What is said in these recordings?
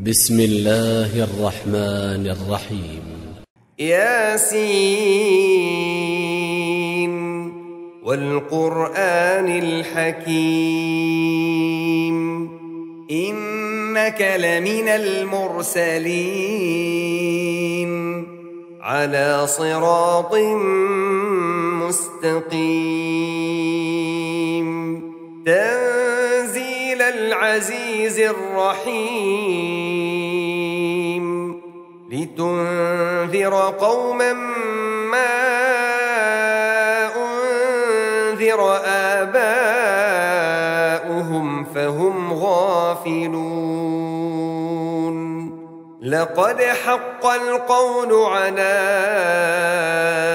بسم الله الرحمن الرحيم. ياسين والقرآن الحكيم إنك لمن المرسلين على صراط مستقيم تنزيل العزيز الرحيم لتنذر قوما ما أنذر آباؤهم فهم غافلون لقد حق القول على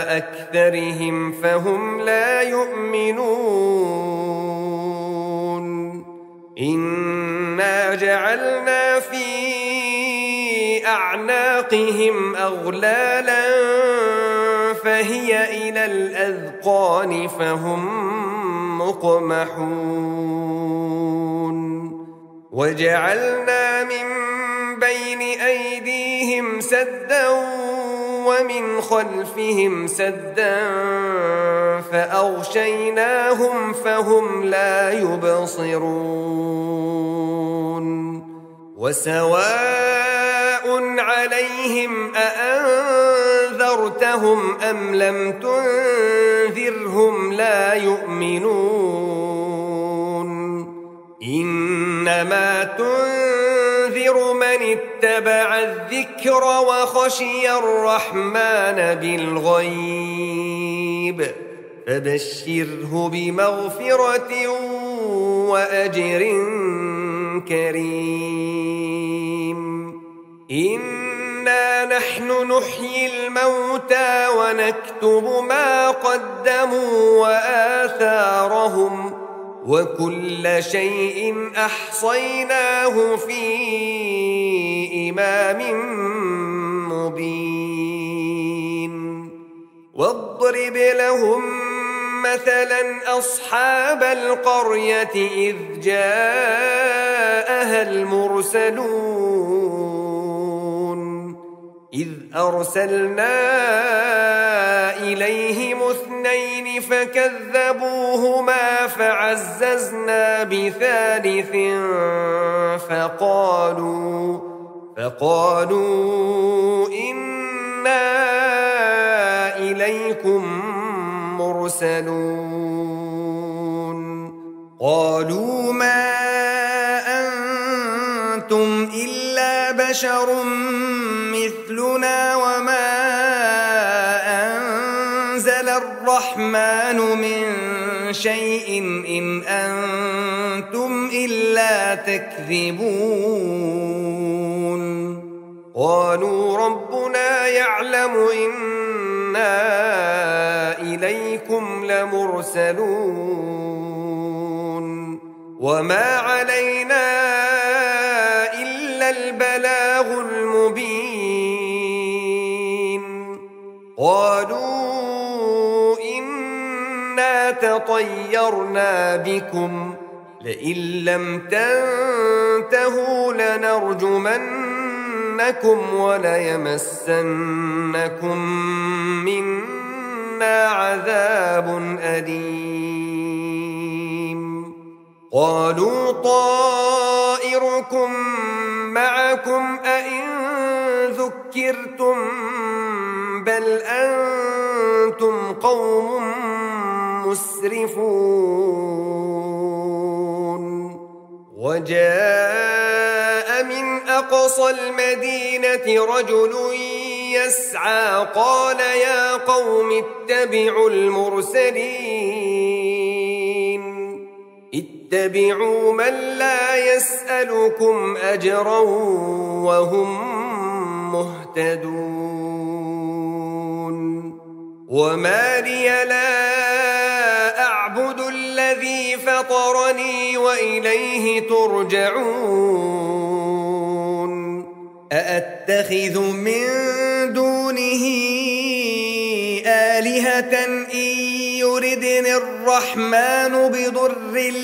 أكثرهم فهم لا يؤمنون إنا جعلنا في أعناقهم أغلالا فهي إلى الأذقان فهم مقمحون وجعلنا من بين أيديهم سدا ومن خلفهم سدا فأغشيناهم فهم لا يبصرون وسواء عليهم أأنذرتهم أم لم تنذرهم لا يؤمنون إنما تنذر من اتبع الذكر وخشي الرحمن بالغيب فبشره بمغفرة وأجر كريم إنا نحن نحيي الموتى ونكتب ما قدموا وآثارهم وكل شيء أحصيناه في إمام مبين واضرب لهم مثلا أصحاب القرية إذ جاءها المرسلون إذ أرسلنا إليهم اثنين فكذبوهما فعززنا بثالث فقالوا إنا إليكم مرسلون قالوا ما أنتم إلا بشر مثلنا وما أنزل الرحمن من شيء إن أنتم إلا تكذبون قالوا ربنا يعلم إنا إليكم لمرسلون وما علينا إلا البلاغ المبين قالوا إنا تطيرنا بكم لئن لم تنتهوا لنرجمنكم وليمسنكم منا عذاب أليم قالوا طائركم معكم أئن ذكرتم بل أنتم قوم مسرفون وجاء من أقصى المدينة رجل يسعى قال يا قوم اتبعوا المرسلين اتبعوا من لا يسألكم أجرا وهم مهتدون وما لي لا أعبد الذي فطرني وإليه ترجعون أأتخذ من دونه آلهة إن يردني الرحمن بضر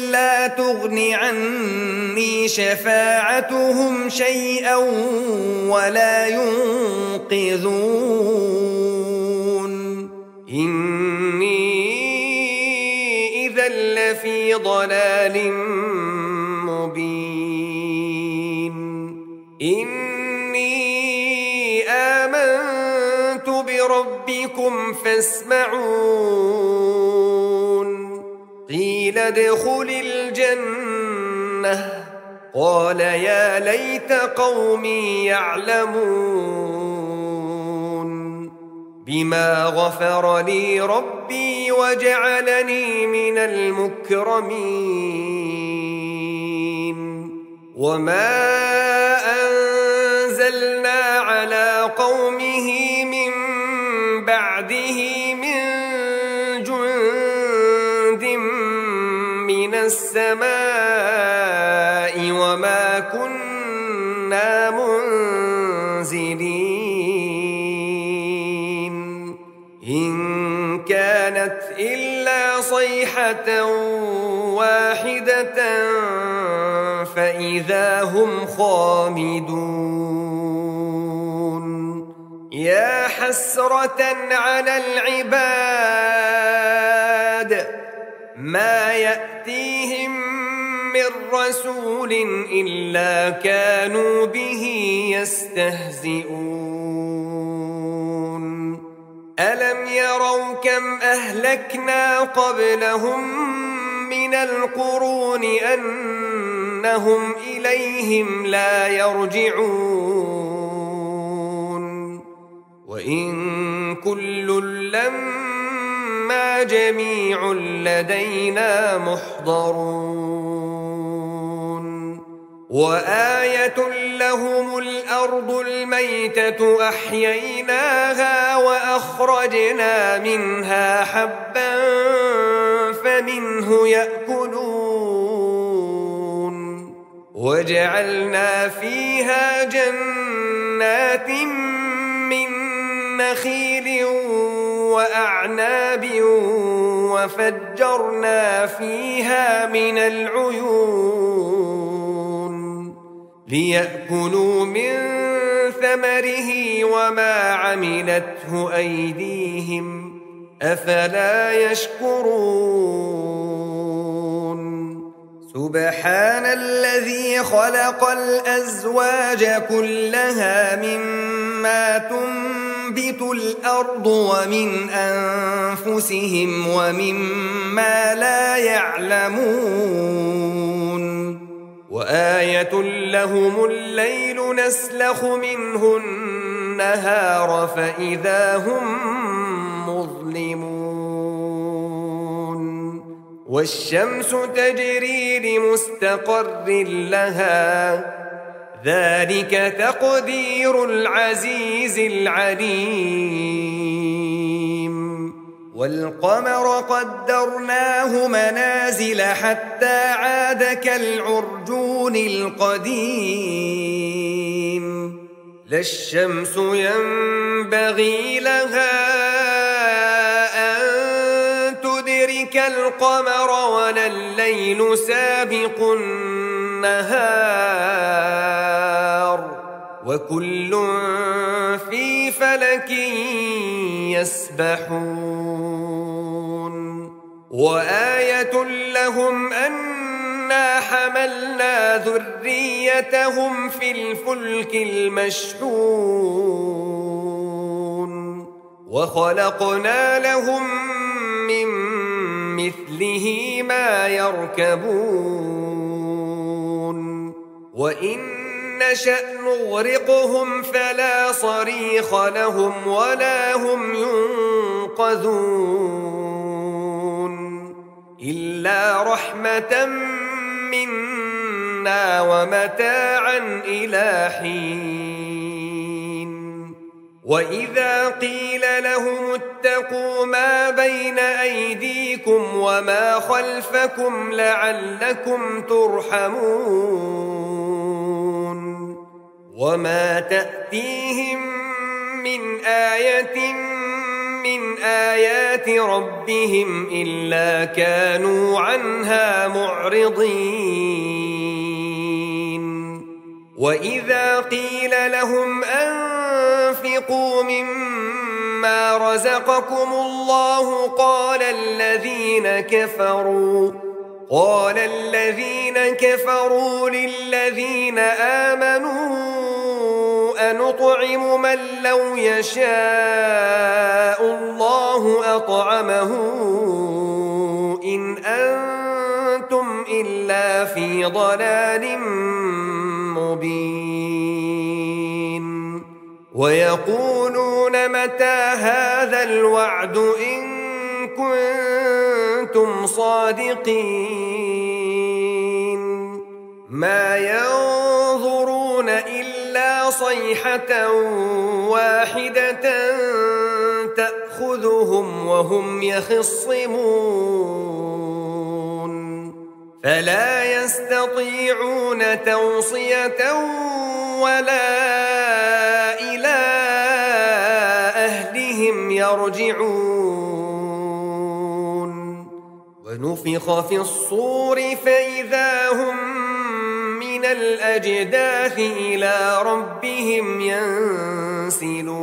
لا تغن عني شفاعتهم شيئا ولا ينقذون إني إذا لفي ضلال مبين إني آمنت بربكم فاسمعون قيل ادخل الجنة قال يا ليت قومي يعلمون بما غفر لي ربي وجعلني من المكرمين وما أنزلنا على قومه من بعده من جند من السماء وما كنا منزلين إن كانت إلا صيحة واحدة فإذا هم خامدون يا حسرة على العباد ما يأتيهم من رسول إلا كانوا به يستهزئون ألم يروا كم أهلكنا قبلهم من القرون أنهم إليهم لا يرجعون وإن كل لما جميع لدينا محضرون وآية لهم الأرض الميتة أحييناها وأخرجنا منها حبا فمنه يأكلون وجعلنا فيها جنات من نخيل وأعناب وفجرنا فيها من العيون ليأكلوا من ثمره وما عملته أيديهم أفلا يشكرون سبحان الذي خلق الأزواج كلها مما تنبت الأرض ومن أنفسهم ومما لا يعلمون وآية لهم الليل نسلخ منه النهار فإذا هم مظلمون والشمس تجري لمستقر لها ذلك تقدير العزيز العليم والقمر قدرناه منازل حتى عاد كالعرجون القديم لا الشمس ينبغي لها أن تدرك القمر ولا الليل سابق النهار وكل في فلك يسبحون وآية لهم أنا حملنا ذريتهم في الفلك المشحون وخلقنا لهم من مثله ما يركبون وإن نشأ نغرقهم فلا صريخ لهم ولا هم ينقذون إلا رحمة منا ومتاعا إلى حين وإذا قيل لهم اتقوا ما بين أيديكم وما خلفكم لعلكم ترحمون وما تأتيهم من آية من آيات ربهم إلا كانوا عنها معرضين وإذا قيل لهم أنفقوا مما رزقكم الله قال الذين كفروا للذين آمنوا أنطعم من لو يشاء الله أطعمه إن أنتم إلا في ضلال مبين ويقولون متى هذا الوعد إن كنتم صادقين ما ينظرون إلا صيحة واحدة تأخذهم وهم يخصمون فلا يستطيعون توصية ولا إلى أهلهم يرجعون ونفخ في الصور فإذا هم من الأجداث إلى ربهم ينسلون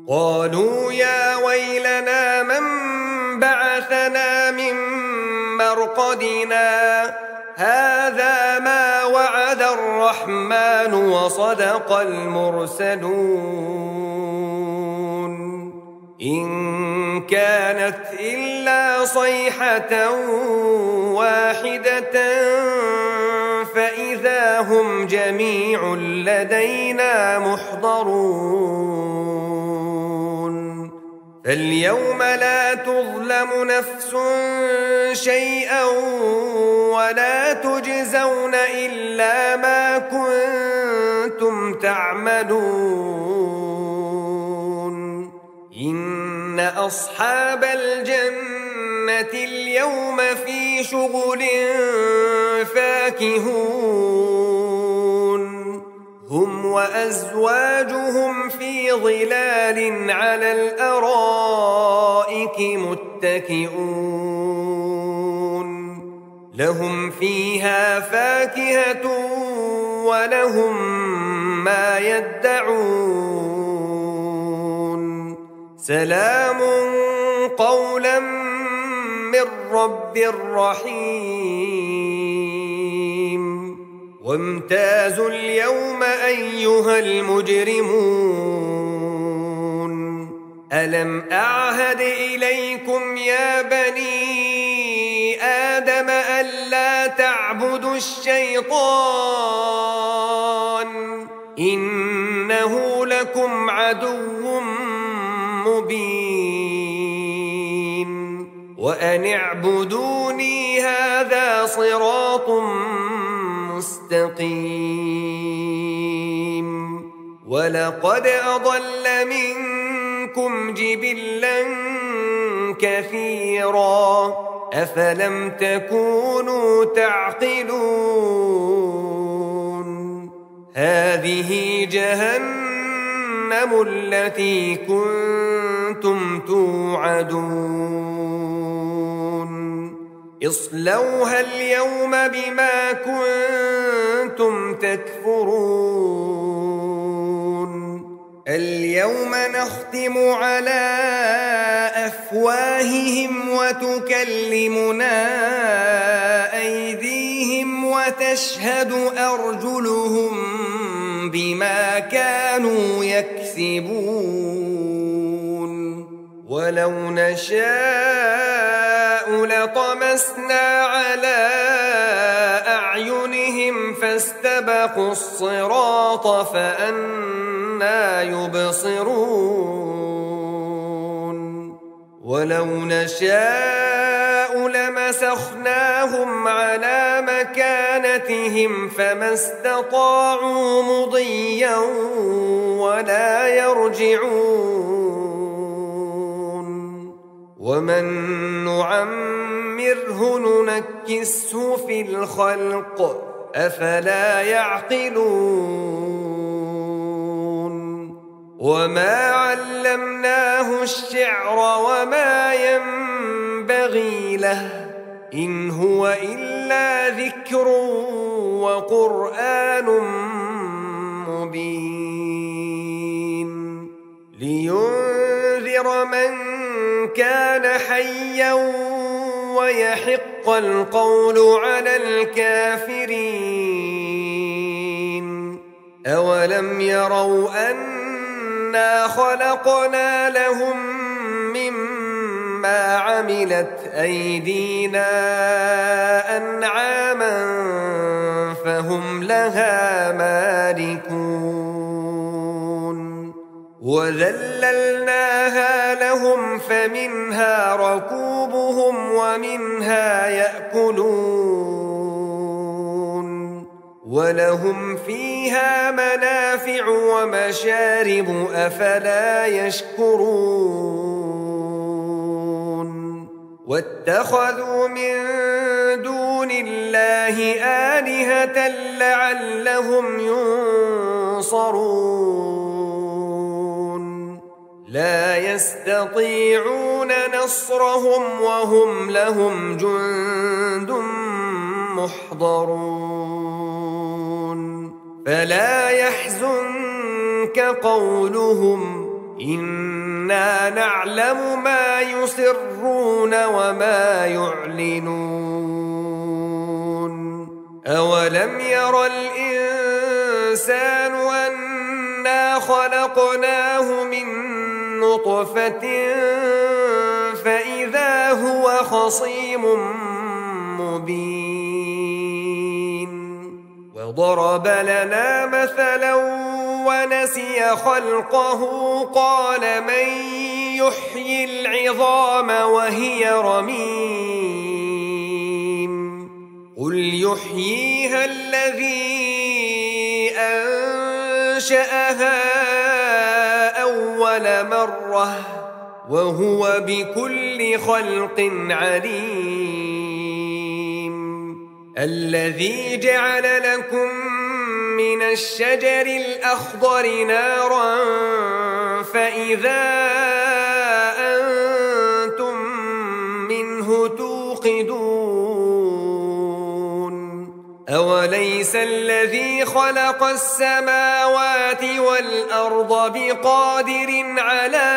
قالوا يا ويلنا من بعثنا من مرقدنا هذا ما وعد الرحمن وصدق المرسلون إن كانت إلا صيحة واحدة فإذا هم جميع لدينا محضرون فاليوم لا تظلم نفس شيئا ولا تجزون إلا ما كنتم تعملون إن أصحاب الجنة اليوم في شغل فاكهون هم وأزواجهم في ظلال على الأرائك متكئون لهم فيها فاكهة ولهم ما يدعون سلام قولا من رب رحيم وامتازوا اليوم أيها المجرمون ألم أعهد إليكم يا بني آدم ألا تعبدوا الشيطان إنه لكم عدو مبين وأن اعبدوني هذا صراط مستقيم ولقد أضل منكم جبلا كثيرا أفلم تكونوا تعقلون هذه جهنم التي كنتم توعدون اصلوها اليوم بما كنتم تكفرون اليوم نختم على أفواههم وتكلمنا أيديهم وتشهد أرجلهم بما كانوا يكسبون ولو نشاء لطمسنا على أعينهم فاستبقوا الصراط فأنى يبصرون ولو نشاء لمسخناهم على مكانتهم فما استطاعوا مضيا ولا يرجعون ومن نعمره ننكسه في الخلق أفلا يعقلون وما علمناه الشعر وما ينبغي له إن هو إلا ذكر وقرآن مبين لينذر من كان حيا ويحق القول على الكافرين أولم يروا أنا خلقنا لهم مما عملت أيدينا أنعاما فهم لها مالكون وذللناها لهم فمنها ركوبهم ومنها يأكلون ولهم فيها منافع ومشارب أفلا يشكرون واتخذوا من دون الله آلهة لعلهم ينصرون لا يستطيعون نصرهم وهم لهم جند محضرون فلا يحزنك قولهم إنا نعلم ما يسرون وما يعلنون أولم ير الإنسان أنا خلقناه من نطفة فإذا هو خصيم مبين وضرب لنا مثلا ونسي خلقه قال من يحيي العظام وهي رميم قل يحييها الذي أنشأها أول مرة وهو بكل خلق عليم الذي جعل لكم من الشجر الأخضر نارا فإذا أنتم منه توقدون أوليس الذي خلق السماوات والأرض بقادر على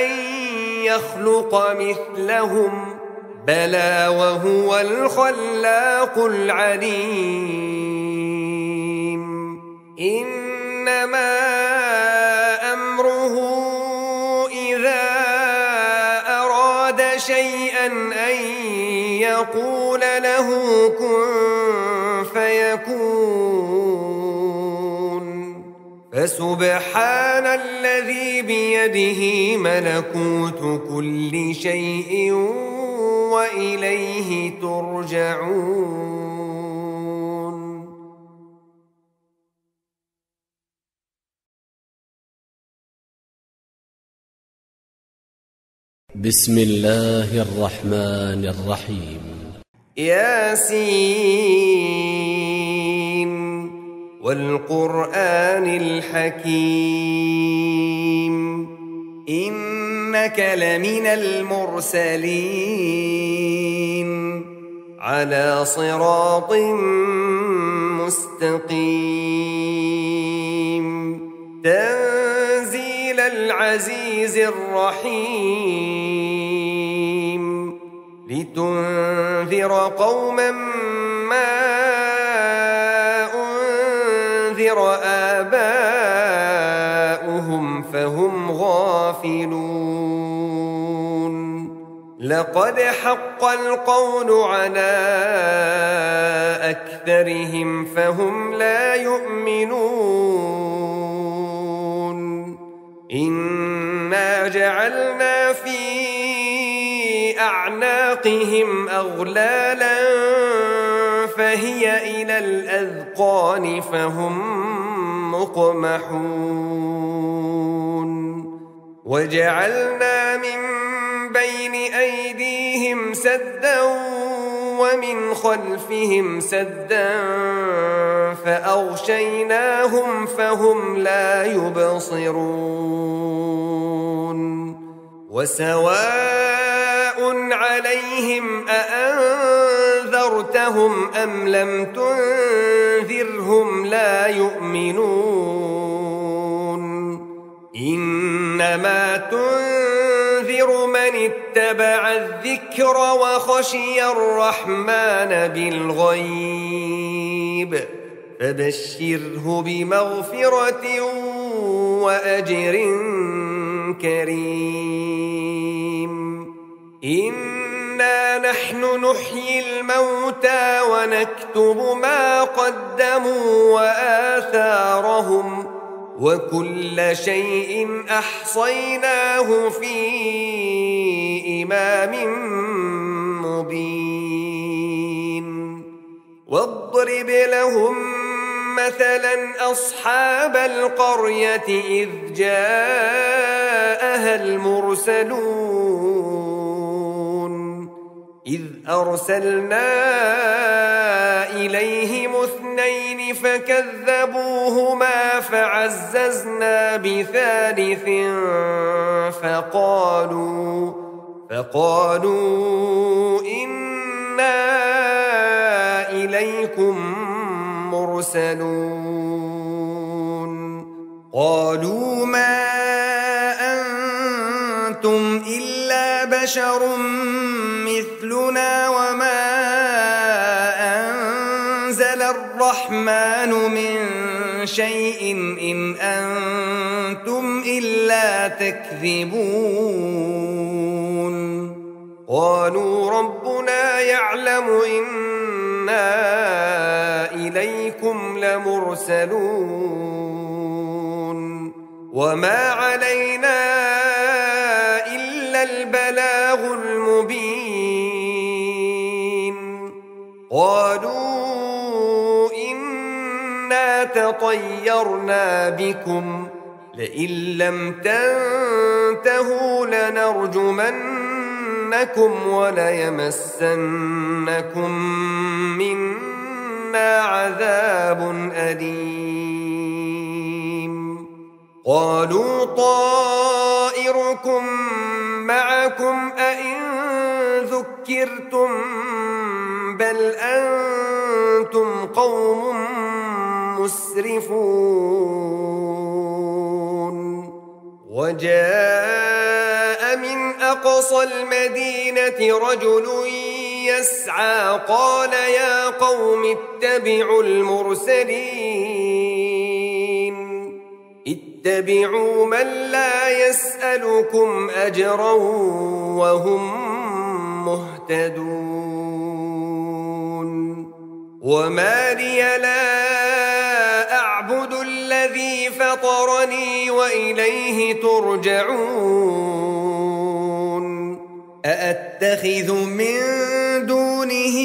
أن يخلق مثلهم بلى وهو الخلاق العليم إنما أمره إذا أراد شيئا أن يقول له كن فيكون فسبحان الذي بيده ملكوت كل شيء وإليه ترجعون بسم الله الرحمن الرحيم ياسين والقرآن الحكيم إنك لمن المرسلين على صراط مستقيم تنزيل العزيز الرحيم لتنذر قوما ما أنذر آباؤهم فهم غافلون لقد حق القول على أكثرهم فهم لا يؤمنون إنا جعلنا في أعناقهم أغلالا فهي إلى الأذقان فهم مقمحون وجعلنا من بين أيديهم سدا ومن خلفهم سدا فأغشيناهم فهم لا يبصرون وسواء عليهم أأنذرتهم أم لم تنذرهم لا يؤمنون إنما تنذر من اتبع الذكر وخشي الرحمن بالغيب فبشره بمغفرة وأجر كريم إنا نحن نحيي الموتى ونكتب ما قدموا وآثارهم وكل شيء أحصيناه في إمام مبين واضرب لهم مثلا أصحاب القرية إذ جاءها المرسلون إذ أرسلنا إليهم اثنين فكذبوهما فعززنا بثالث فقالوا إنا إليكم مرسلون قالوا ما أنتم إلا بشر مثلنا وما أنزل الرحمن من شيء إن أنتم إلا تكذبون قالوا ربنا يعلم إنا إليكم لمرسلون وما علينا إلا البلاغ المبين قالوا إنا تطيرنا بكم لئن لم تنتهوا لنرجمنكم وليمسنكم منا عذاب أليم قالوا طائركم معكم أئن ذكرتم بل أنتم قوم مسرفون وجاء من أقصى المدينة رجل يسعى قال يا قوم اتبعوا المرسلين اتبعوا من لا يسألكم أجرا وهم مهتدون وما لي لا أعبد الذي فطرني وإليه ترجعون أأتخذ من دونه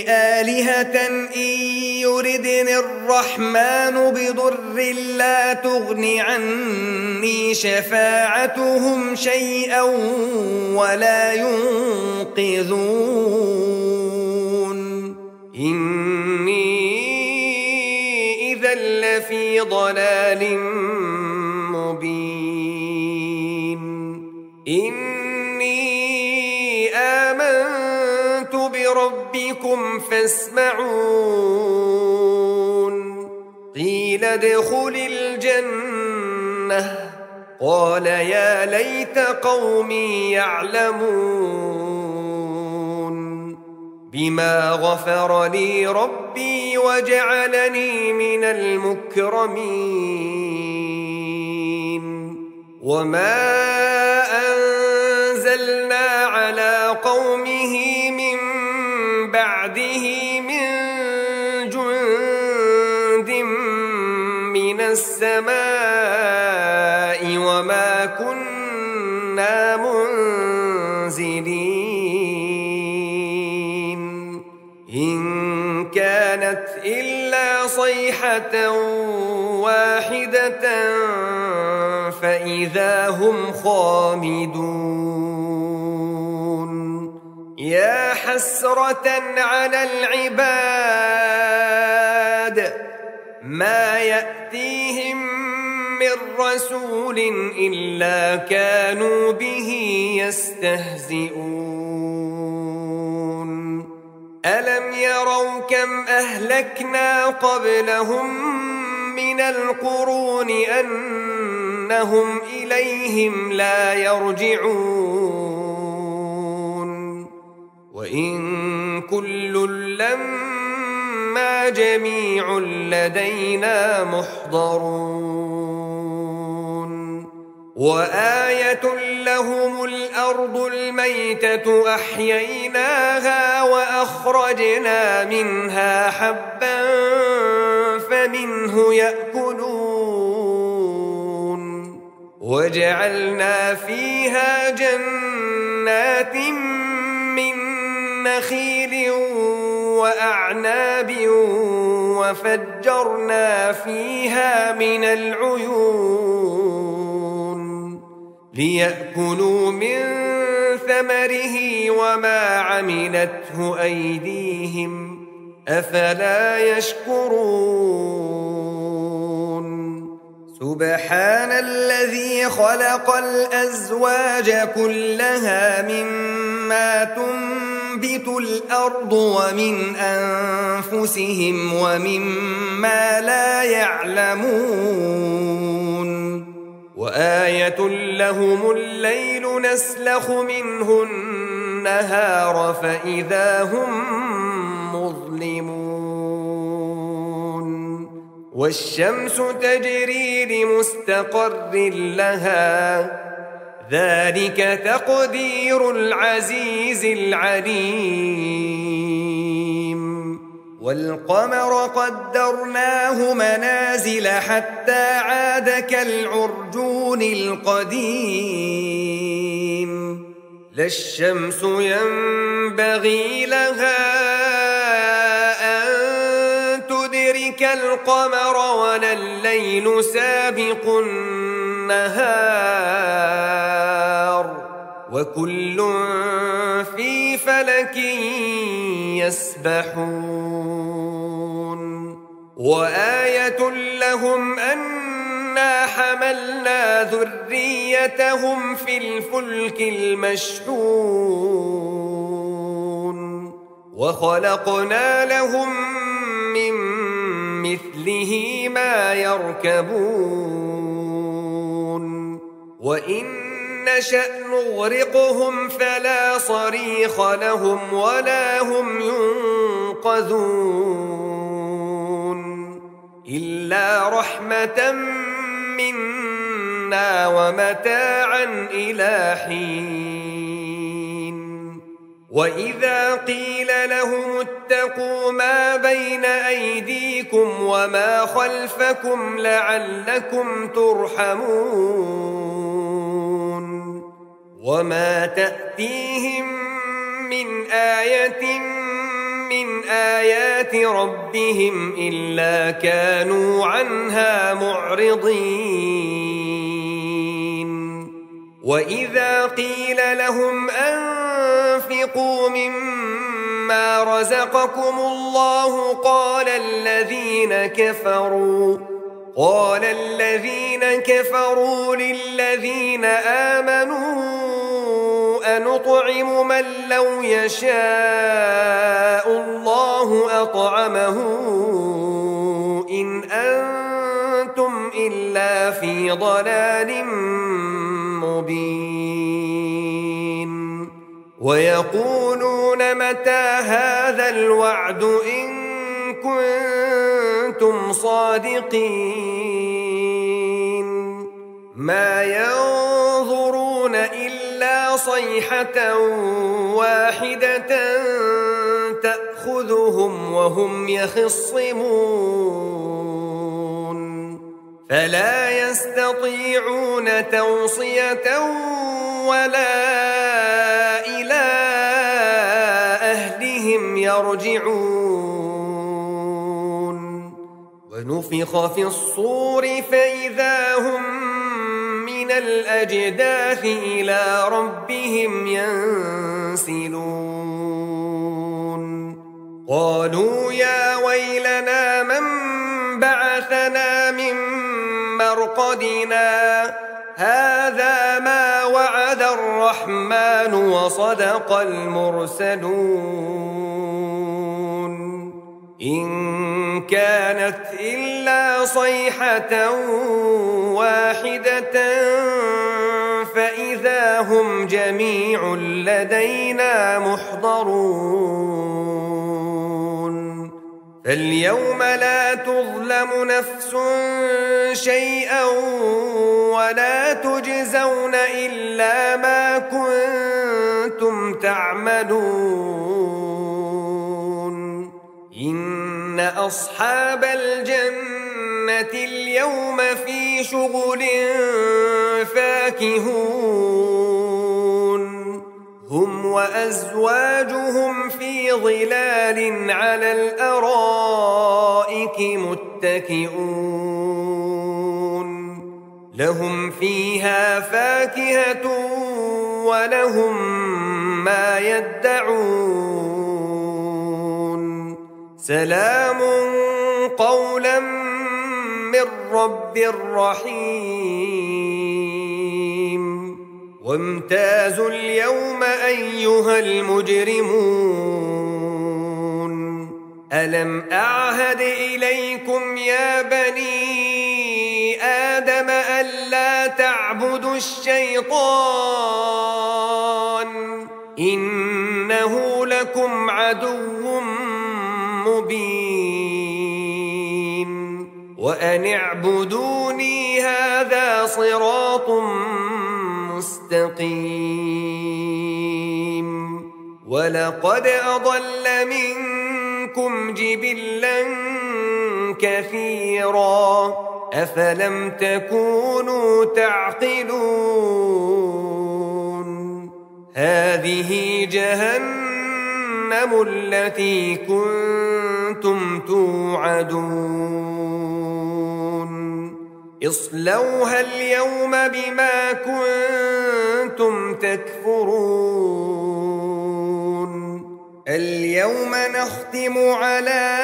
آلهة إن يردني الرحمن بضر لا تغن عني شفاعتهم شيئا ولا ينقذون إني إذا لفي ضلال مبين إني آمنت بربكم فاسمعون قيل ادخل الجنة قال يا ليت قومي يعلمون بما غفر لي ربي وجعلني من المكرمين وما أنزلنا على قومه من بعده من جند من السماء وما كنا منزلين إن كانت إلا صيحة واحدة فإذا هم خامدون يا يا حسرة على العباد ما يأتيهم من رسول إلا كانوا به يستهزئون ألم يروا كم أهلكنا قبلهم من القرون أنهم إليهم لا يرجعون وإن كل لما جميع لدينا محضرون وآية لهم الأرض الميتة أحييناها وأخرجنا منها حبا فمنه يأكلون وجعلنا فيها جنات من نخيل وأعناب وفجرنا فيها من العيون ليأكلوا من ثمره وما عملته أيديهم أفلا يشكرون سبحان الذي خلق الأزواج كلها مما تنبت الأرض ومن أنفسهم ومما لا يعلمون وآية لهم الليل نسلخ منه النهار فإذا هم مظلمون والشمس تجري لمستقر لها ذلك تقدير العزيز العليم والقمر قدرناه منازل حتى عاد كالعرجون القديم لا الشمس ينبغي لها أن تدرك القمر ولا الليل سابق النهار وكل في فلك يسبحون وآية لهم أنا حملنا ذريتهم في الفلك المشحون وخلقنا لهم من مثله ما يركبون وإن نشأ نغرقهم فلا صريخ لهم ولا هم ينقذون إلا رحمة منا ومتاعا إلى حين وإذا قيل لهم اتقوا ما بين أيديكم وما خلفكم لعلكم ترحمون وما تأتيهم من آية من آيات ربهم إلا كانوا عنها معرضين وإذا قيل لهم أنفقوا مما رزقكم الله قال الذين كفروا للذين آمنوا أنطعم من لو يشاء الله أطعمه إن أنتم إلا في ضلال مبين ويقولون متى هذا الوعد إن كنتم صادقين ما ينظرون إلا صيحة واحدة تأخذهم وهم يخصمون فلا يستطيعون توصية ولا إلى أهلهم يرجعون ونفخ في الصور فإذا هم من الأجداث إلى ربهم ينسلون قالوا يا ويلنا من بعثنا من مرقدنا هذا ما وعد الرحمن وصدق المرسلون إن كانت إلا صيحة واحدة فإذا هم جميع لدينا محضرون فاليوم لا تظلم نفس شيئا ولا تجزون إلا ما كنتم تعملون إن أصحاب الجنة اليوم في شغل فاكهون هم وأزواجهم في ظلال على الأرائك متكئون لهم فيها فاكهة ولهم ما يدعون سلام قولا من رب رحيم وامتازوا اليوم أيها المجرمون ألم أعهد إليكم يا بني آدم ألا تعبدوا الشيطان إنه لكم عدو مبين وأن اعبدوني هذا صراط مستقيم ولقد أضل منكم جبلا كثيرا أفلم تكونوا تعقلون هذه جهنم التي كنتم توعدون اصلوها اليوم بما كنتم تكفرون اليوم نختم على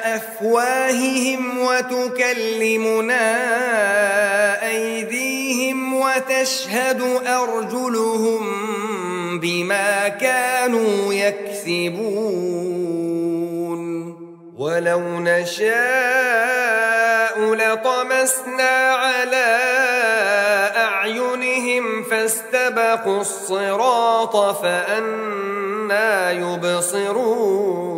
أفواههم وتكلمنا أيديهم وتشهد أرجلهم بما كانوا يكسبون ولو نشاء لطمسنا على أعينهم فاستبقوا الصراط فأنى يبصرون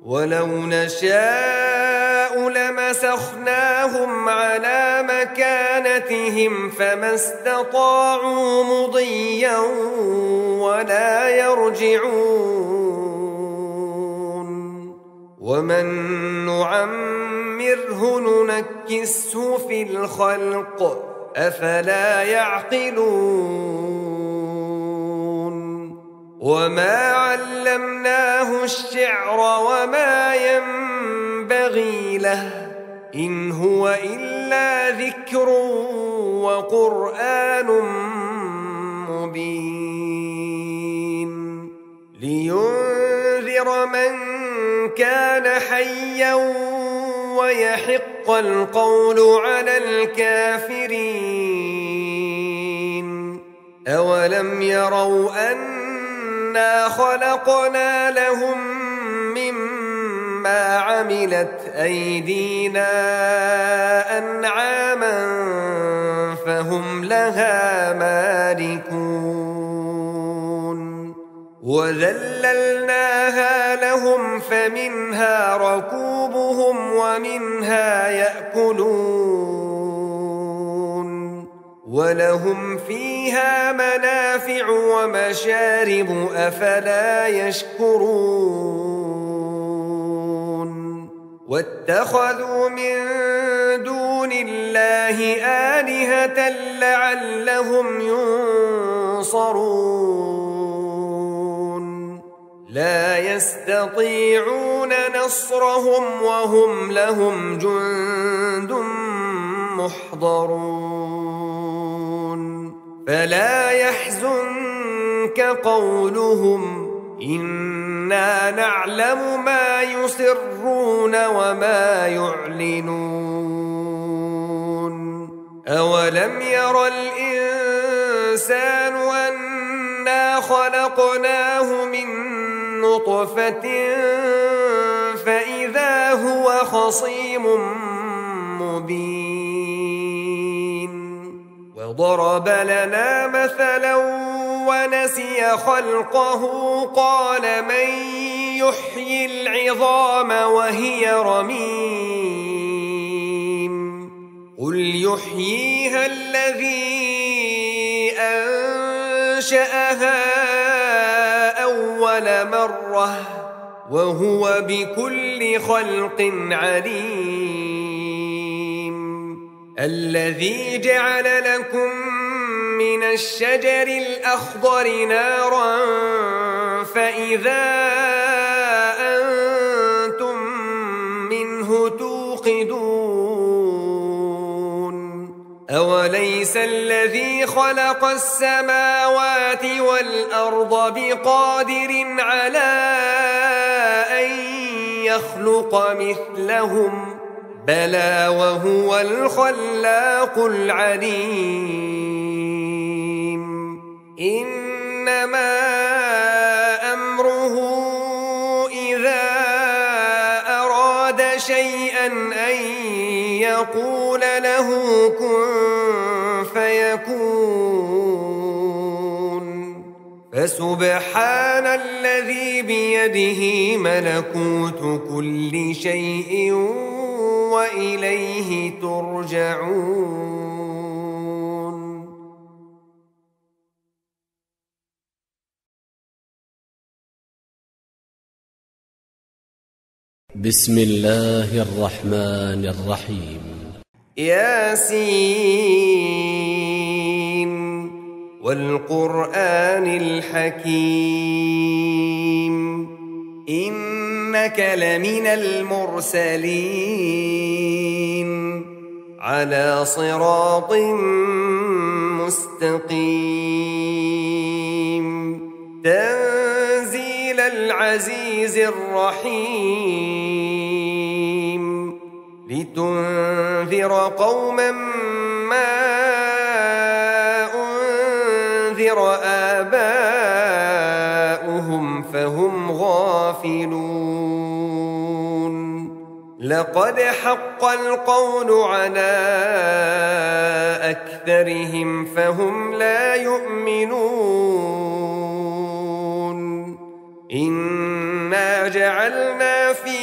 ولو نشاء لمسخناهم على مكانتهم فما استطاعوا مضيا ولا يرجعون ومن نعمره ننكسه في الخلق أفلا يعقلون وما علمناه الشعر وما ينبغي له إن هو إلا ذكر وقرآن مبين لينذر من كان حيا ويحق القول على الكافرين أولم يروا أنا خلقنا لهم مما عملت أيدينا أنعاما فهم لها مالكون وذللناها لهم فمنها ركوبهم ومنها يأكلون ولهم فيها منافع ومشارب أفلا يشكرون واتخذوا من دون الله آلهة لعلهم ينصرون لا يستطيعون نصرهم وهم لهم جند محضرون فلا يحزنك قولهم إنا نعلم ما يسرون وما يعلنون أولم ير الإنسان أنا خلقناه من نطفة فإذا هو خصيم مبين وضرب لنا مثلا ونسي خلقه قال من يحيي العظام وهي رميم قل يحييها الذي أنشأها أول مرة وهو بكل خلق عليم الذي جعل لكم من الشجر الأخضر نارا فإذا أنتم منه توقدون أوليس الذي خلق السماوات والأرض بقادر على أن يخلق مثلهم بلى وهو الخلاق العليم إنما أمره إذا أراد شيئا أن يقول له كن فيكون فسبحان الذي بيده ملكوت كل شيء وإليه ترجعون بسم الله الرحمن الرحيم ياسين والقرآن الحكيم إنك لمن المرسلين على صراط مستقيم تنزيل العزيز الرحيم لتنذر قوما ما أنذر آباؤهم فهم غافلون لقد حق القول على أكثرهم فهم لا يؤمنون إنا جعلنا في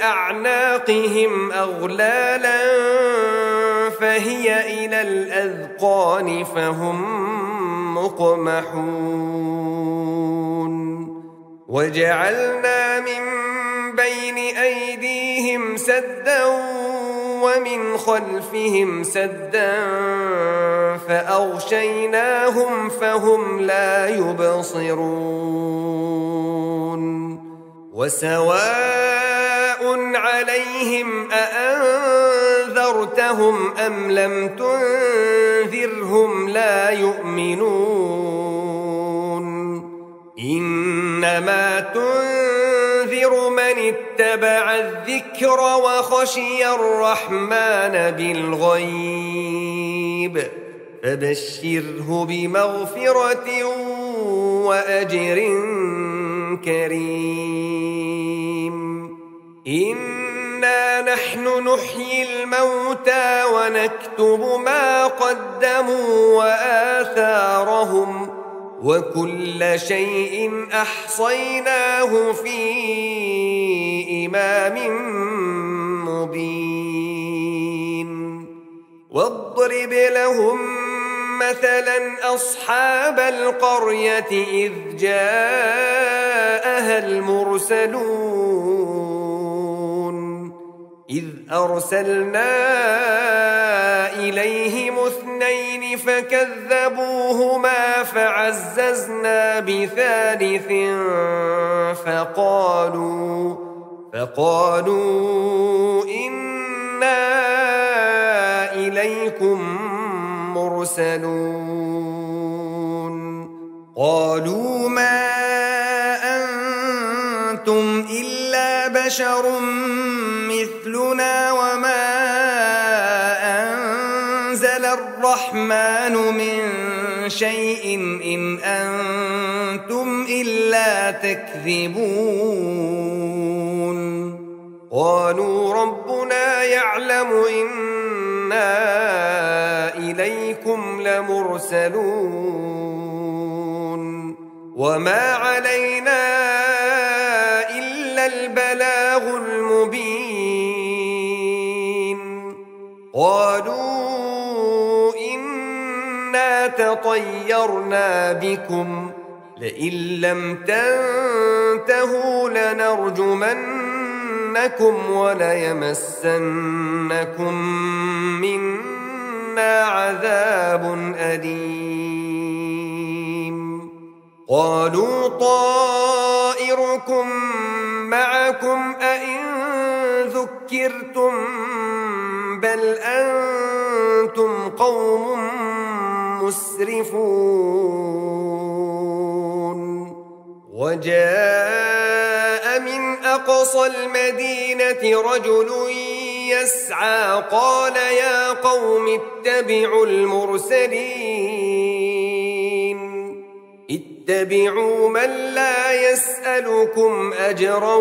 أعناقهم أغلالا فهي إلى الأذقان فهم مقمحون وجعلنا من بين أيديهم سدا ومن خلفهم سدا فأغشيناهم فهم لا يبصرون وسواء عليهم أأنذرتهم أم لم تنذرهم لا يؤمنون إنما تنذر من اتبع الذكر وخشي الرحمن بالغيب فبشره بمغفرة وأجر كريم إنا نحن نحيي الموتى ونكتب ما قدموا وآثارهم وكل شيء أحصيناه في إمام مبين واضرب لهم مثلا أصحاب القرية إذ جاءها المرسلون إذ أرسلنا إليهم اثنين فكذبوهما فعززنا بثالث فقالوا إنا إليكم مرسلون قالوا ما بشر مثلنا وما أنزل الرحمن من شيء إن أنتم إلا تكذبون قالوا ربنا يعلم إنا إليكم لمرسلون وما علينا إلا البلاغ المبين قالوا إنا تطيرنا بكم لئن لم تنتهوا لنرجمنكم وليمسنكم منا عذاب أليم قالوا طائركم معكم أئن ذكرتم بل أنتم قوم مسرفون وجاء من أقصى المدينة رجل يسعى قال يا قوم اتبعوا المرسلين اتبعوا من لا يسألكم أجرا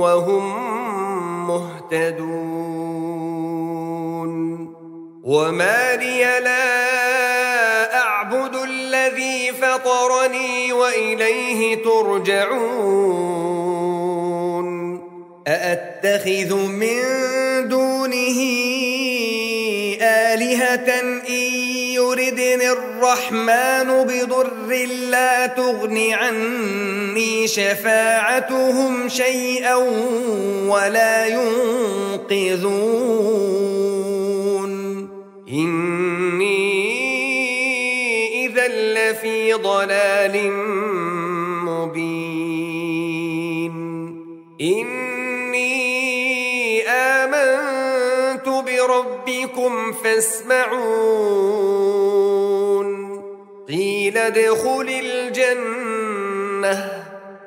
وهم مهتدون وما لي لا أعبد الذي فطرني وإليه ترجعون أأتخذ من دونه آلهة إن يردني الرحمن بضر لا تغن عني شفاعتهم شيئا ولا ينقذون إني إذا لفي ضلال مبين إني آمنت بربكم فاسمعون قيل ادخل الجنة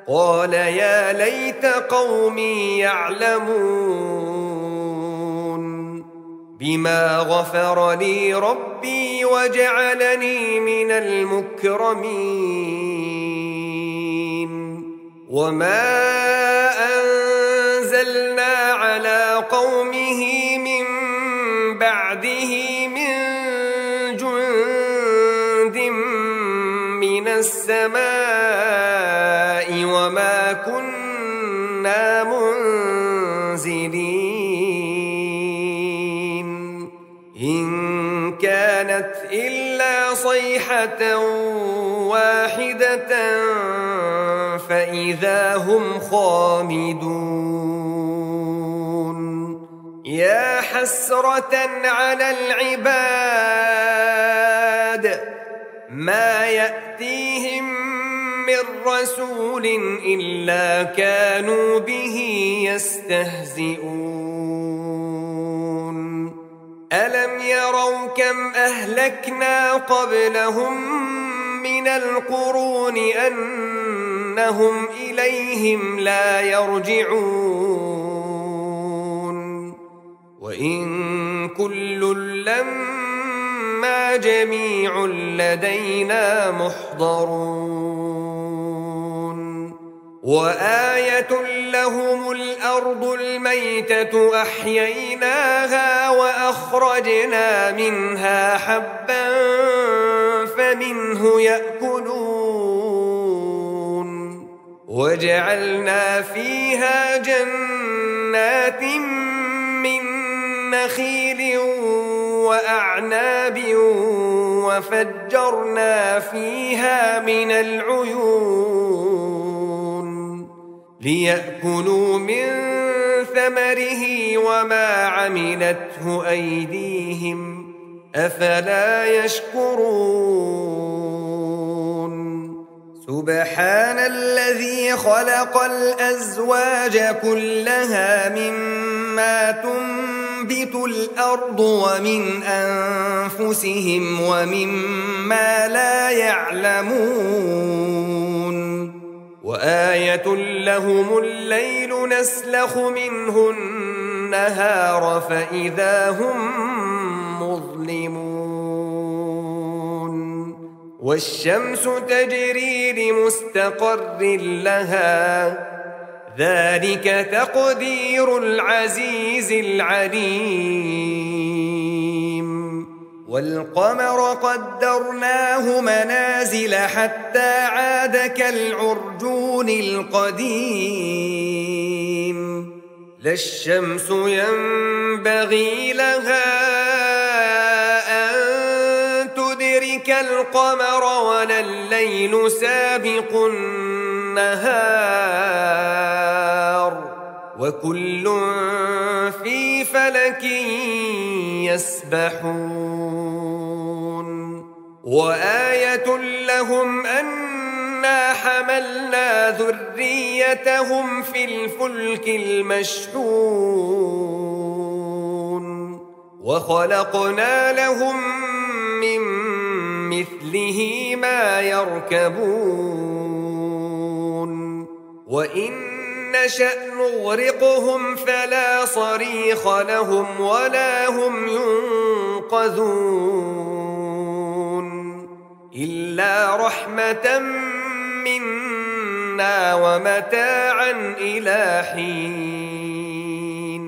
قال يا ليت قومي يعلمون بما غفر لي ربي وجعلني من المكرمين وما أنزلنا على قومه من بعده من جند من السماء وما كنا منزلين إن كانت إلا صيحة واحدة فإذا هم خامدون يا حسرة على العباد ما يأتيهم من رسول إلا كانوا به يستهزئون ألم يروا كم أهلكنا قبلهم من القرون أنهم إليهم لا يرجعون وإن كل لما جميع لدينا محضرون وآية لهم الأرض الميتة أحييناها وأخرجنا منها حبا فمنه يأكلون وجعلنا فيها جنات من نخيل وأعناب وفجرنا فيها من العيون ليأكلوا من ثمره وما عملته أيديهم أفلا يشكرون سبحان الذي خلق الأزواج كلها مما تنبت الأرض ومن أنفسهم ومما لا يعلمون وآية وآية لهم الليل نسلخ منه النهار فإذا هم مظلمون والشمس تجري لمستقر لها ذلك تقدير العزيز العليم والقمر قدرناه منازل حتى عاد كالعرجون القديم لا الشمس ينبغي لها أن تدرك القمر ولا الليل سابق النهار وكل في فلك يسبحون وآية لهم أنا حملنا ذريتهم في الفلك المشحون وخلقنا لهم من مثله ما يركبون وإن نشأ نغرقهم فلا صريخ لهم ولا هم ينقذون إلا رحمة منا ومتاعا إلى حين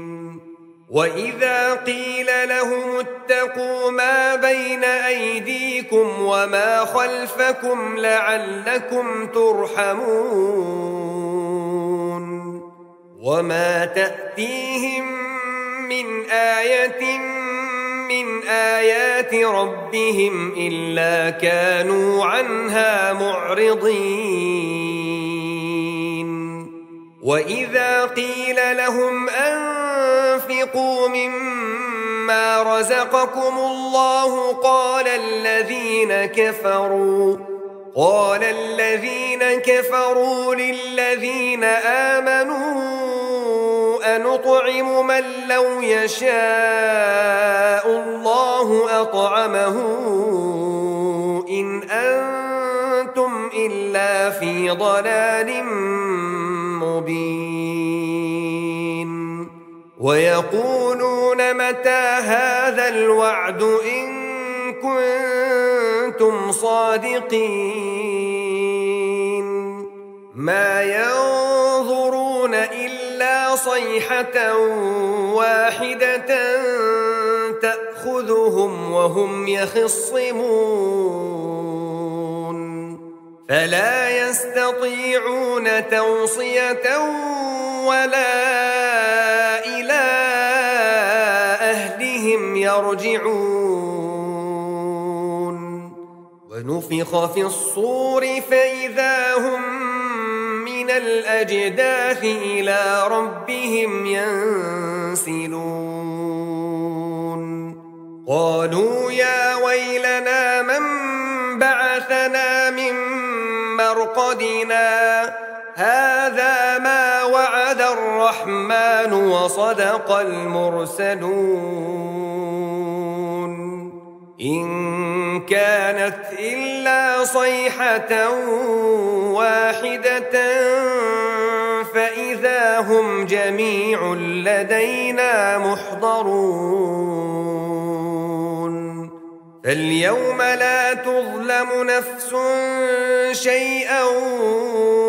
وإذا قيل لهم اتقوا ما بين أيديكم وما خلفكم لعلكم ترحمون وما تأتيهم من آية من آيات ربهم إلا كانوا عنها معرضين وإذا قيل لهم أنفقوا مما رزقكم الله قال الذين كفروا للذين آمنوا أنطعم من لو يشاء الله أطعمه إن أنتم إلا في ضلال مبين ويقولون متى هذا الوعد إن كنتم صادقين ما ينظرون إلا صيحة واحدة تأخذهم وهم يخصمون فلا يستطيعون توصية ولا إلى أهلهم يرجعون ونفخ في الصور فإذا هم من الأجداث إلى ربهم ينسلون قالوا يا ويلنا من بعثنا من مرقدنا هذا ما وعد الرحمن وصدق المرسلون إن كانت إلا صيحة واحدة فإذا هم جميع لدينا محضرون فاليوم لا تظلم نفس شيئا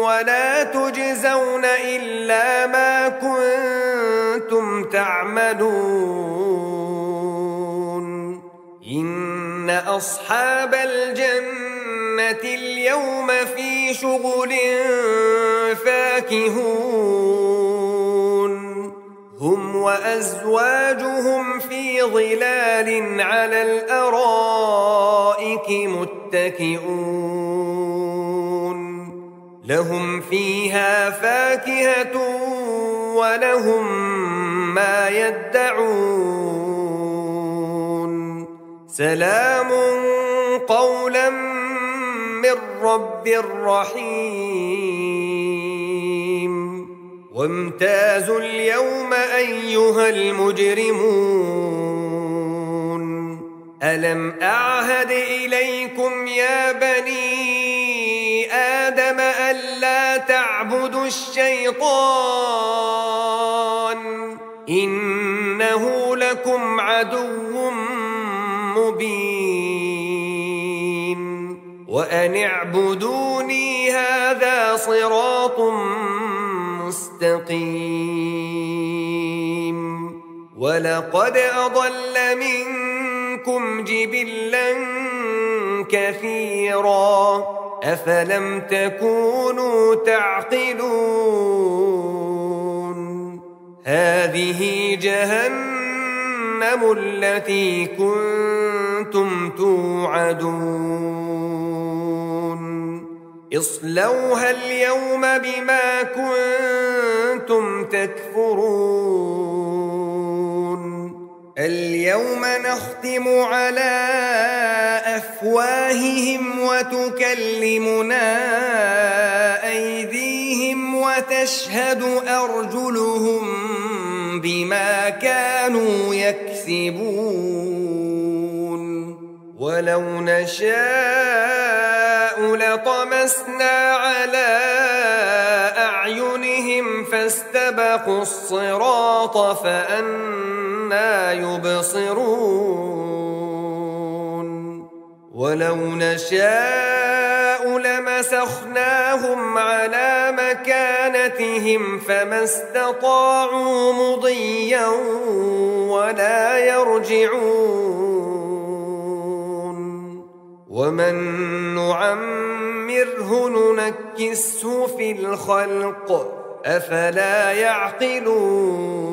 ولا تجزون إلا ما كنتم تعملون إن أصحاب الجنة اليوم في شغل فاكهون هم وأزواجهم في ظلال على الأرائك متكئون لهم فيها فاكهة ولهم ما يدعون سلام قولا من رب رحيم وامتازوا اليوم أيها المجرمون ألم أعهد إليكم يا بني آدم ألا تعبدوا تعبدوا الشيطان إنه لكم عدو مبين وأن اعبدوني هذا صراط مستقيم ولقد أضل منكم جبلا كثيرا أفلم تكونوا تعقلون هذه جهنم التي كنتم توعدون اصلوها اليوم بما كنتم تكفرون اليوم نختم على أفواههم وتكلمنا أيديهم وتشهد أرجلهم بما كانوا يكسبون ولو نشاء لطمسنا على أعينهم فاستبقوا الصراط فأنى يبصرون ولو نشاء لمسخناهم على مكانتهم فما استطاعوا مضيا ولا يرجعون ومن نعمره ننكسه في الخلق أفلا يعقلون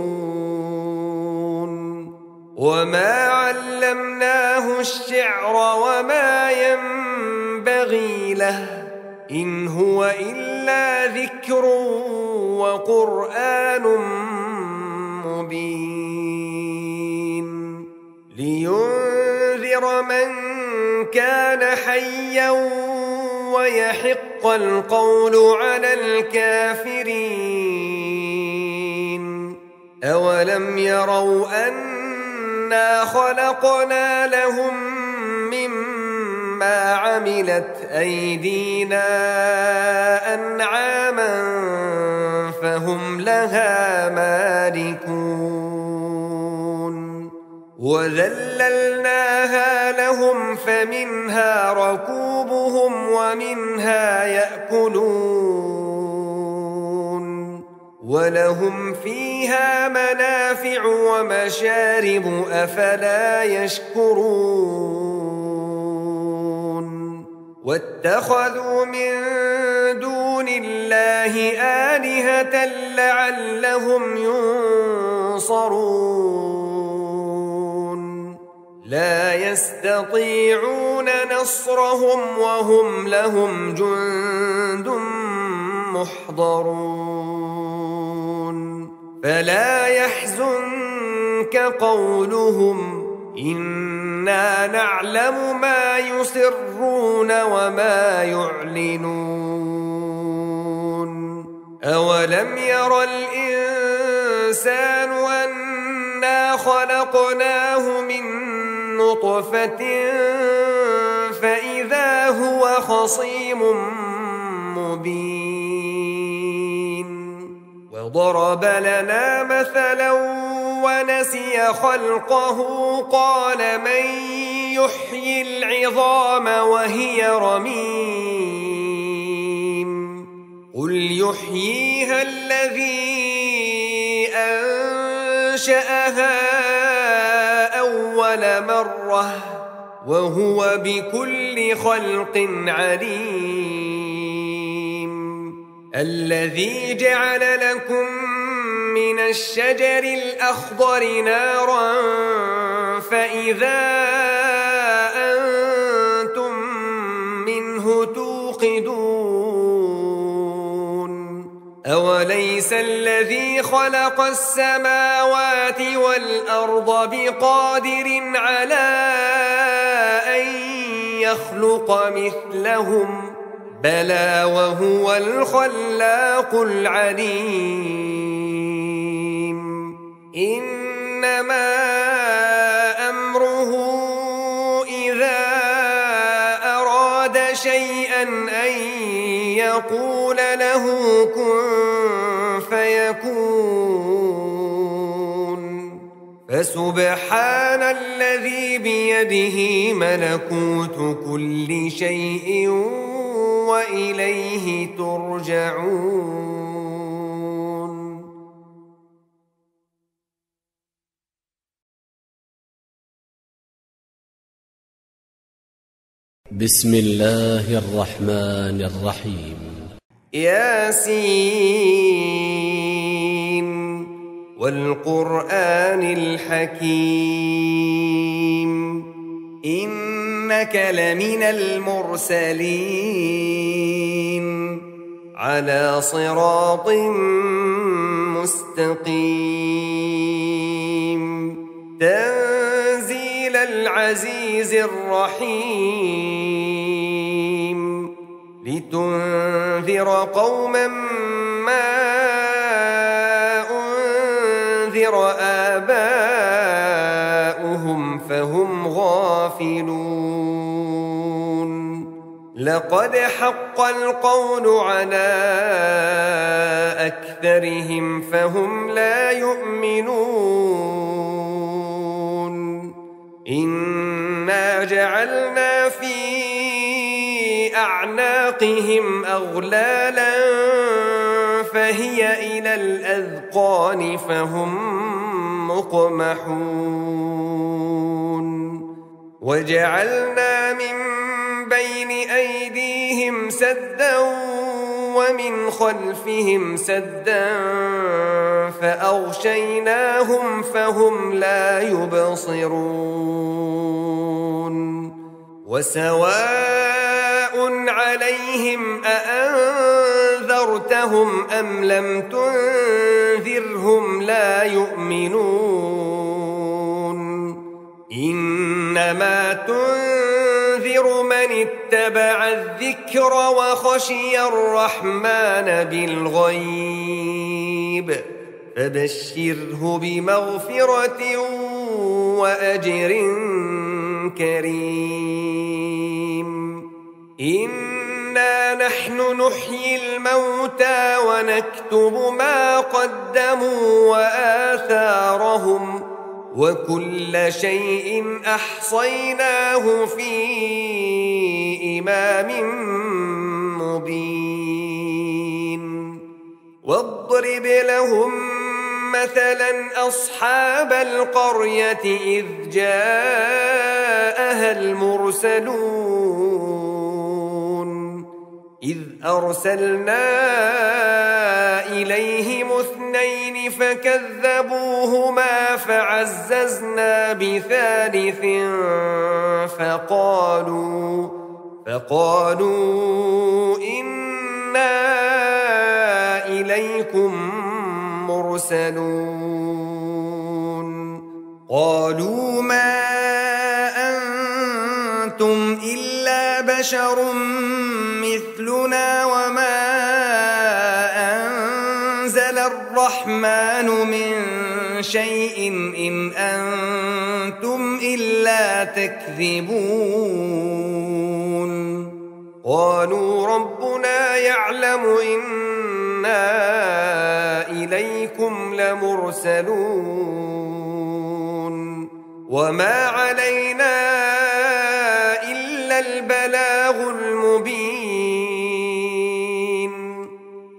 وما علمناه الشعر وما ينبغي له إن هو إلا ذكر وقرآن مبين لينذر من كان حيا ويحق القول على الكافرين أولم يروا أنا خلقنا لهم مما عملت أيدينا أنعاما فهم لها مالكون وذللناها لهم فمنها ركوبهم ومنها يأكلون ولهم فيها منافع ومشارب أفلا يشكرون واتخذوا من دون الله آلهة لعلهم ينصرون لا يستطيعون نصرهم وهم لهم جند محضرون فلا يحزنك قولهم إنا نعلم ما يسرون وما يعلنون أولم ير الإنسان أنا خلقناه من نطفة فإذا هو خصيم مبين وضرب لنا مثلا ونسي خلقه قال من يحيي العظام وهي رميم قل يحييها الذي أنشأها أول مرة وهو بكل خلق عليم الذي جعل لكم من الشجر الأخضر نارا فإذا أنتم منه توقدون أوليس الذي خلق السماوات والأرض بقادر على أن يخلق مثلهم بلى وهو الخلاق العليم إنما أمره إذا أراد شيئا أن يقول يقول له كن فيكون. فسبحان الذي بيده ملكوت كل شيء وإليه ترجعون. بسم الله الرحمن الرحيم. ياسين والقرآن الحكيم إنك لمن المرسلين على صراط مستقيم تنزيل العزيز الرحيم لتنذر قوما ما أنذر آباؤهم فهم غافلون. لقد حق القول على أكثرهم فهم لا يؤمنون. إنا جعلنا في أعناقهم أغلالا فهي إلى الأذقان فهم مقمحون. وجعلنا من بين أيديهم سدا ومن خلفهم سدا فأغشيناهم فهم لا يبصرون. وسواء عليهم أأنذرتهم أم لم تنذرهم لا يؤمنون. إنما تنذر من اتبع الذكر وخشي الرحمن بالغيب فبشره بمغفرة وأجر كريم. إنا نحن نحيي الموتى ونكتب ما قدموا وآثارهم وكل شيء أحصيناه في إمام مبين. واضرب لهم مثلا أصحاب القرية إذ جاءها المرسلون إذ أرسلنا إليهم اثنين فكذبوهما فعززنا بثالث فقالوا إنا إليكم مرسلون. قالوا ما أنتم إلا بشر مثلنا وما أنزل الرحمن من شيء إن أنتم إلا تكذبون. قالوا ربنا يعلم إنا إليكم لمرسلون وما علينا إلا البلاغ المبين.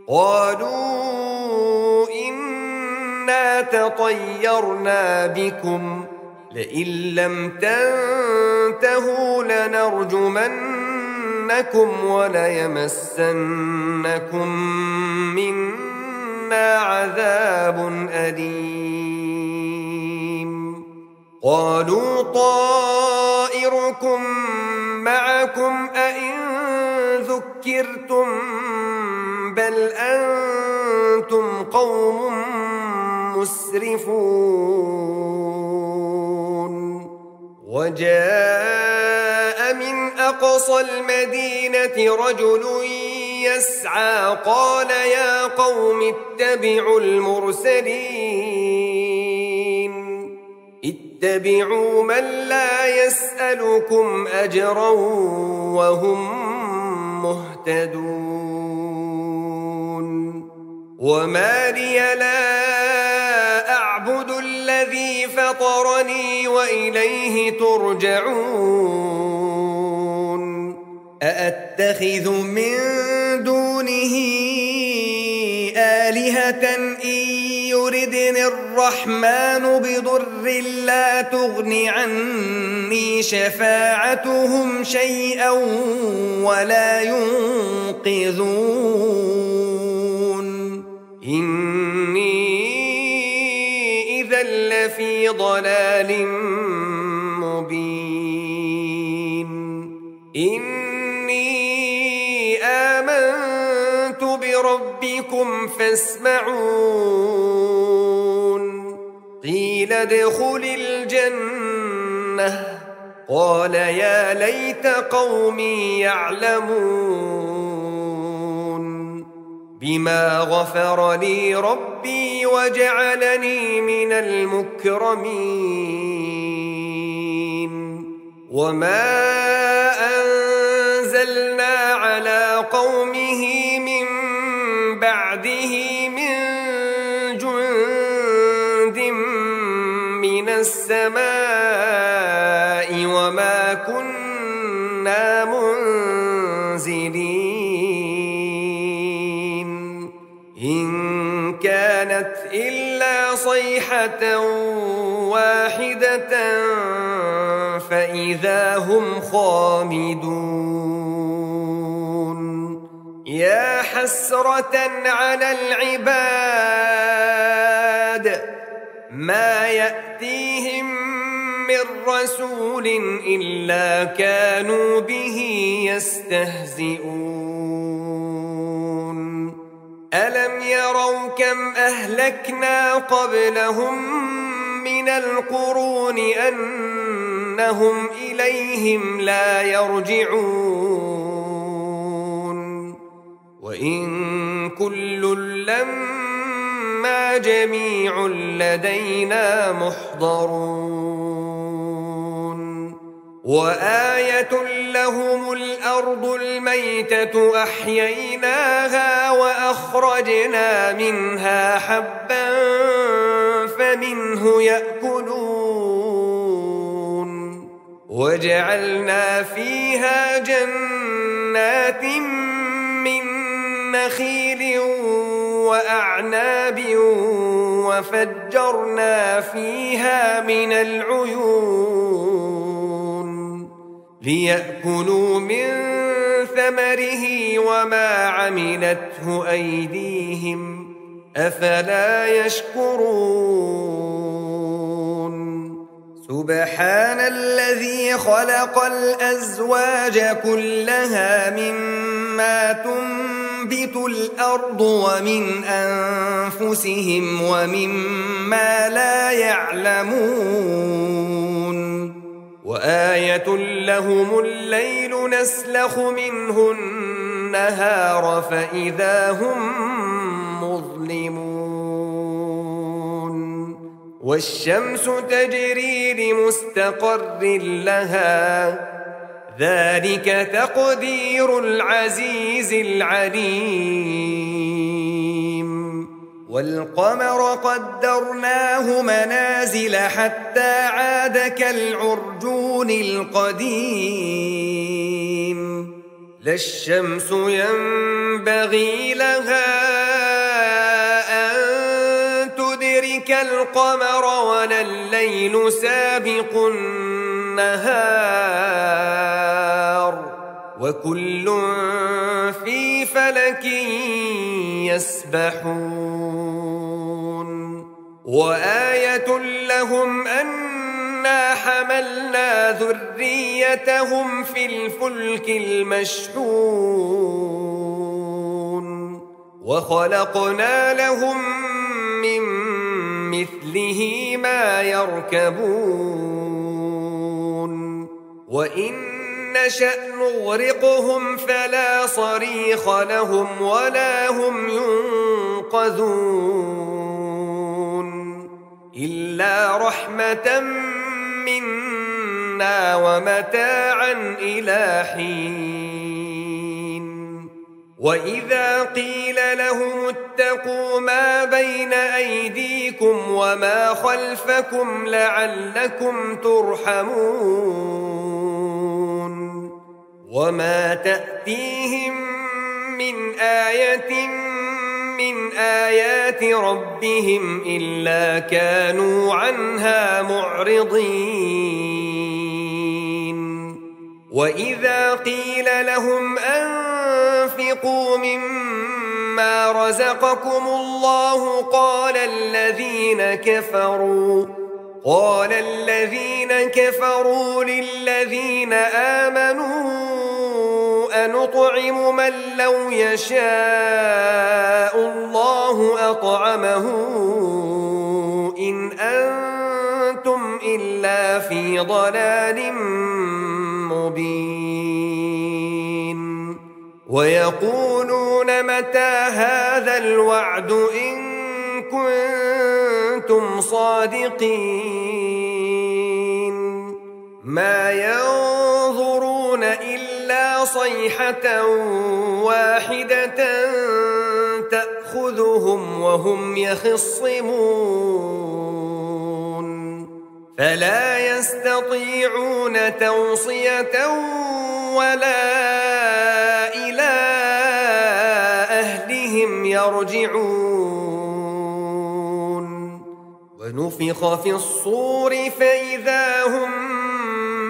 قالوا إنا تطيرنا بكم لئن لم تنتهوا لنرجمنكم وليمسنكم منا عذاب أليم. قالوا طائركم معكم أئن ذكرتم بل أنتم قوم مسرفون. وجاء من أقصى المدينة رجل يسعى قال يا قوم اتبعوا المرسلين اتبعوا من لا يسألكم أجرا وهم مهتدون. وما لي لا أعبد الذي فطرني وإليه ترجعون أأتخذ من دونه آلهة إن يردني الرحمن بضر لا تغن عني شفاعتهم شيئا ولا ينقذون إني إذا لفي ضلال مبين إني آمنت بربكم فاسمعون قيل ادخل الجنة قال يا ليت قومي يعلمون بما غفر لي ربي وجعلني من المكرمين وما أنزلنا على قومه من بعده من جند من السماء وما كنا منزلين إن كانت إلا صيحة واحدة فإذا هم خامدون يا حسرة على العباد ما يأتيهم من رسول إلا كانوا به يستهزئون ألم يروا كم أهلكنا قبلهم من القرون أنهم إليهم لا يرجعون وإن كل لما جميع لدينا محضرون وآية لهم الأرض الميتة أحييناها وأخرجنا منها حبا فمنه يأكلون وجعلنا فيها جنات من نخيل وأعناب وفجرنا فيها من العيون ليأكلوا من ثمره وما عملته أيديهم أفلا يشكرون سبحان الذي خلق الأزواج كلها مما تنبت الأرض ومن أنفسهم ومما لا يعلمون وآية لهم الليل نسلخ منه النهار فإذا هم مظلمون والشمس تجري لمستقر لها ذلك تقدير العزيز العليم والقمر قدرناه منازل حتى عاد كالعرجون القديم لا الشمس ينبغي لها أن تدرك القمر ولا الليل سابق النهار وكل في فلك يسبحون وآية لهم أنا حملنا ذريتهم في الفلك المشحون وخلقنا لهم من مثله ما يركبون وإن نشأ نغرقهم فلا صريخ لهم ولا هم ينقذون إلا رحمة منا ومتاعا إلى حين وإذا قيل لهم اتقوا ما بين أيديكم وما خلفكم لعلكم ترحمون وما تأتيهم من آية من آيات ربهم إلا كانوا عنها معرضين وإذا قيل لهم أنفقوا مما رزقكم الله قال الذين كفروا للذين آمنوا أنطعم من لو يشاء الله أطعمه إن أنتم إلا في ضلال مبين ويقولون متى هذا الوعد إن كنتم صادقين ما ينظرون إلا صيحة واحدة تأخذهم وهم يخصمون فلا يستطيعون توصية ولا إلى أهلهم يرجعون ونفخ في الصور فإذا هم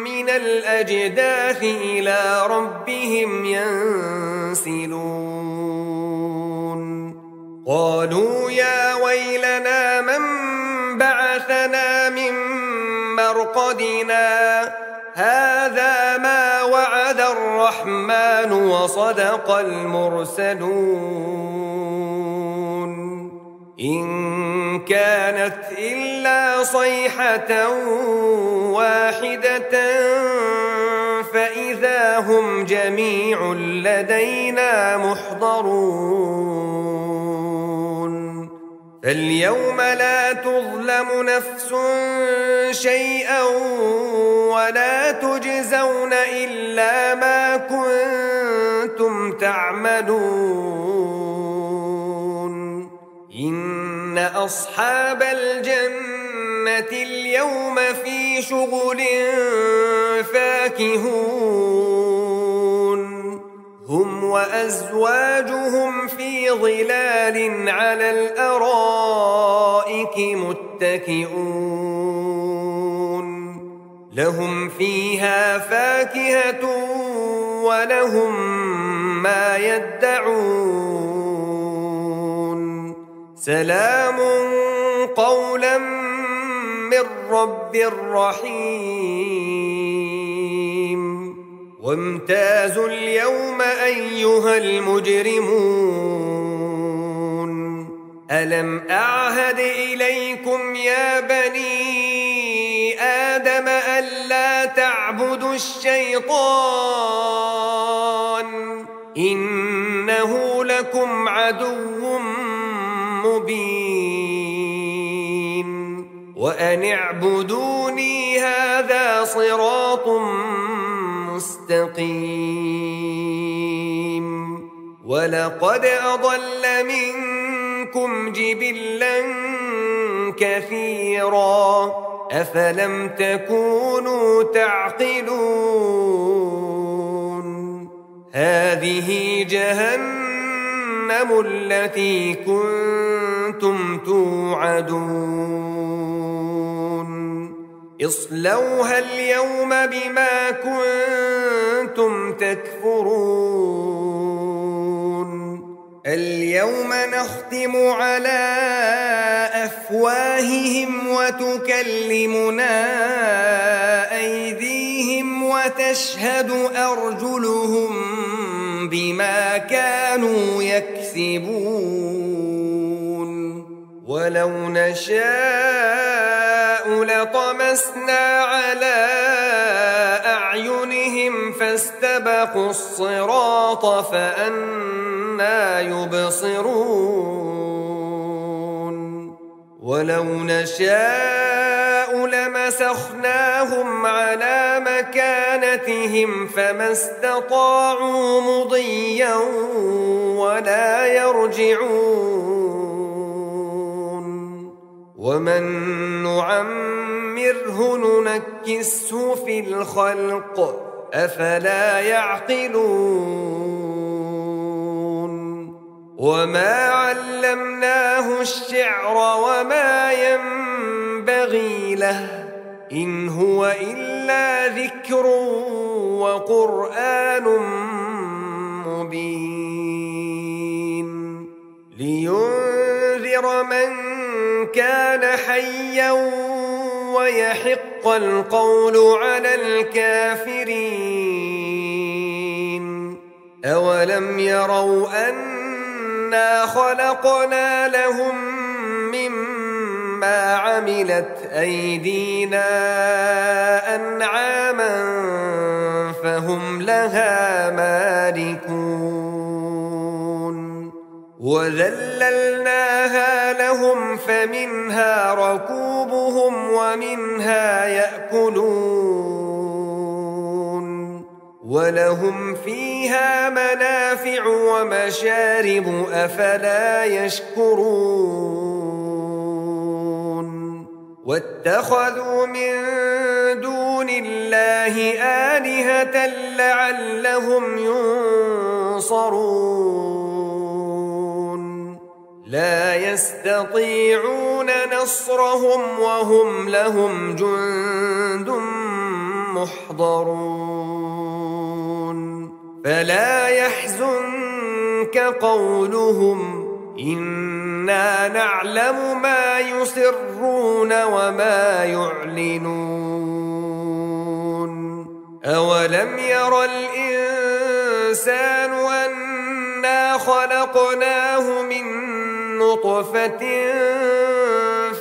من الأجداث إلى ربهم ينسلون قالوا يا ويلنا من بعثنا من مرقدنا هذا ما وعد الرحمن وصدق المرسلون إن كانت إلا صيحة واحدة فإذا هم جميع لدينا محضرون فاليوم لا تظلم نفس شيئا ولا تجزون إلا ما كنتم تعملون إن أصحاب الجنة اليوم في شغل فاكهون هم وأزواجهم في ظلال على الأرائك متكئون لهم فيها فاكهة ولهم ما يدعون سلام قولا من رب رحيم وامتازوا اليوم أيها المجرمون ألم أعهد إليكم يا بني آدم ألا تعبدوا الشيطان إنه لكم عدو مبين وأن اعبدوني هذا صراط مستقيم ولقد أضل منكم جبلا كثيرا أفلم تكونوا تعقلون هذه جهنم التي كنتم توعدون اصلوها اليوم بما كنتم تكفرون اليوم نختم على أفواههم وتكلمنا أيديهم وتشهد أرجلهم بما كانوا يكسبون ولو نشاء لطمسنا على أعينهم فاستبقوا الصراط فأنى يبصرون ولو نشاء لمسخناهم على مكانتهم فما استطاعوا مضيا ولا يرجعون ومن نعمره ننكسه في الخلق أفلا يعقلون وما علمناه الشعر وما ينبغي له إن هو إلا ذكر وقرآن مبين لينذر من كان حيا ويحق القول على الكافرين أولم يروا أنا خلقنا لهم مما عملت أيدينا أنعاما فهم لها مالكون وذللناها لهم فمنها ركوبهم ومنها يأكلون ولهم فيها منافع ومشارب أفلا يشكرون واتخذوا من دون الله آلهة لعلهم ينصرون لا يستطيعون نصرهم وهم لهم جند محضرون فلا يحزنك قولهم إنا نعلم ما يسرون وما يعلنون أولم ير الإنسان أنا خلقناه من نطفة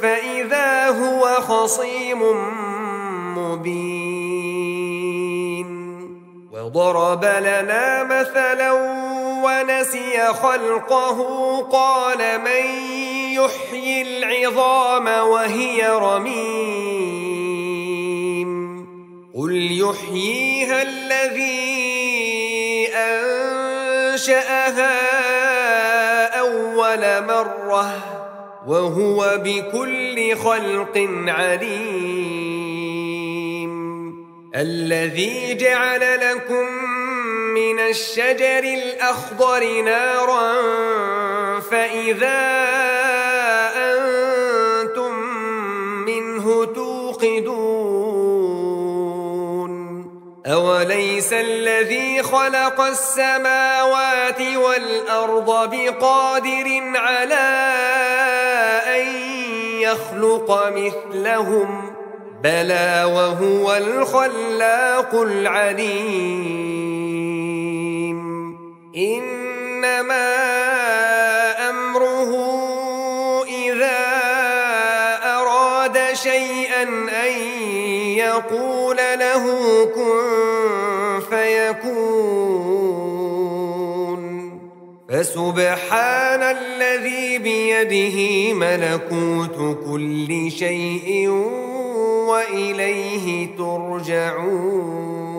فإذا هو خصيم مبين وضرب لنا مثلا ونسي خلقه قال من يحيي العظام وهي رميم قل يحييها الذي أنشأها أول مرة وهو بكل خلق عليم الذي جعل لكم من الشجر الأخضر نارا فإذا أنتم منه توقدون أوليس الذي خلق السماوات والأرض بقادر على أن يخلق مثلهم بلى وهو الخلاق العليم إنما أمره إذا أراد شيئا أن يقول له كن فيكون فسبحان الذي بيده ملكوت كل شيء وإليه ترجعون